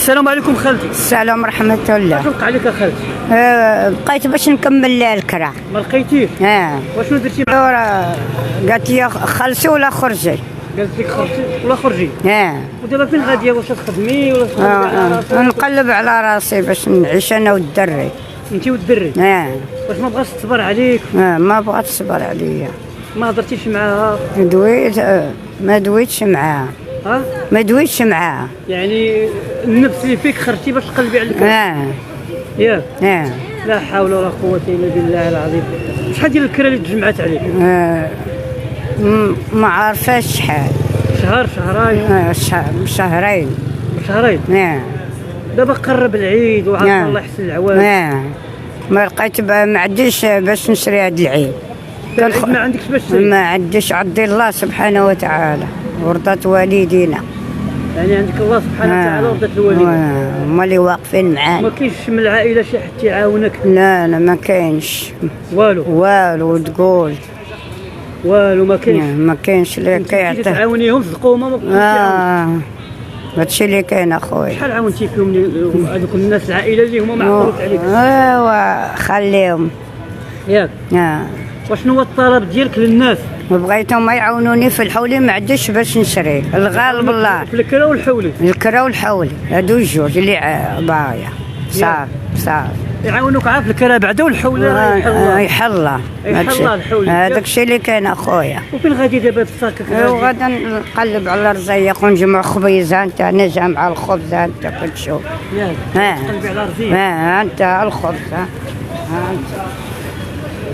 السلام عليكم خالتي. السلام ورحمة الله. واش وقع لك اخالتي؟ بقيت باش نكمل الكرا. ما لقيتيه؟ واشنو درتي معاه؟ قالت لي خلصي ولا خرجي. قالت لك خرجي ولا خرجي؟ ودابا فين غاديه؟ واش تخدمي ولا نقلب على راسي باش نعيش انا والدري. انت والدري؟ واش ما بغاش تصبر عليك؟ ما بغات تصبر عليا. ما هضرتيش معاها؟ دويت ما دويتش معاها. ما دويتش معاها. يعني النفس اللي فيك خرجتي باش تقلبي على الكرا؟ ياك؟ لا حول ولا قوة الا بالله العظيم. شحال ديال الكرا اللي تجمعات عليك؟ ما عارفاش شحال. شهر شهرين؟ شهرين. شهرين؟ دابا قرب العيد وعاد الله يحسن العوان. ما لقيت ما عنديش باش نشري هاد العيد. ما عندكش باش تشري؟ ما عنديش، عندي الله سبحانه وتعالى ورضات والدينا. يعني عندك الله سبحانه وتعالى ورضات الوالدين. هما اللي واقفين معانا. ما كاينش من العائله شي حد يعاونك؟ لا ما كاينش والو تقول والو ما كاينش. ما كاينش اللي كيعطي تعاونيهم صدقوا هما هادشي اللي كاين اخويا. شحال عاونتي فيهم هذوك الناس العائله اللي هما ما عطوش عليك؟ خليهم. ياك؟ وشنو هو الطلب ديالك للناس؟ بغيتهم يعاونوني في الحولي، ما عنديش باش نشري. الغالب الله في الكرا والحولي. الكرا والحولي هادو الجوج اللي باغيه. صافي يعاونوك عا في الكرا بعدا والحولي يحلى الحولي. هذاك الشيء اللي كاين اخويا. وفين غادي دابا تساكك؟ غادا نقلب على الرزيق ونجمع خبيزه. انا جامعه الخبز انت كتشوف. تقلبي على رزيق. انت الخبز.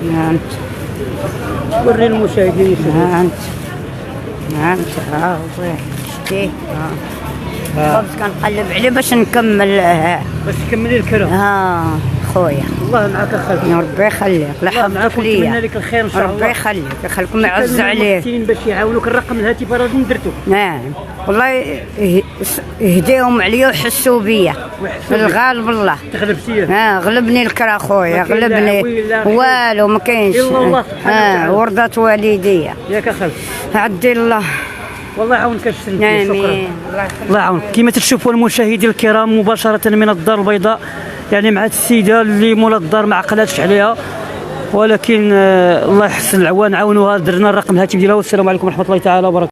انت وري المشاهدين. انت شتي الخبز كنقلب عليه باش نكمل. باش تكملي الكرا. خويا الله معاك اخويا. ربي يخليك. الله يحفظك ليا. نتمنى لك الخير ان شاء الله. ربي يخليك يخليكم يعز عليك. باش يعاونوك. الرقم الهاتف راه درتو. والله يهديهم عليا ويحسوا بيا. الغالب الله. تغلبتي؟ غلبني الكرا خويا، غلبني. والو ما كاينش. ورضات والديا. ياك اخويا. عدي الله. والله يعاونك السنة. شكرا. الله يعاونك. كما تشوفوا المشاهدين الكرام مباشرة من الدار البيضاء، يعني مع السيدة اللي مولا الدار ما عقلاتش عليها، ولكن الله يحسن العوان عاونوها. درنا الرقم الهاتف ديالها. والسلام عليكم ورحمة الله تعالى وبركاته.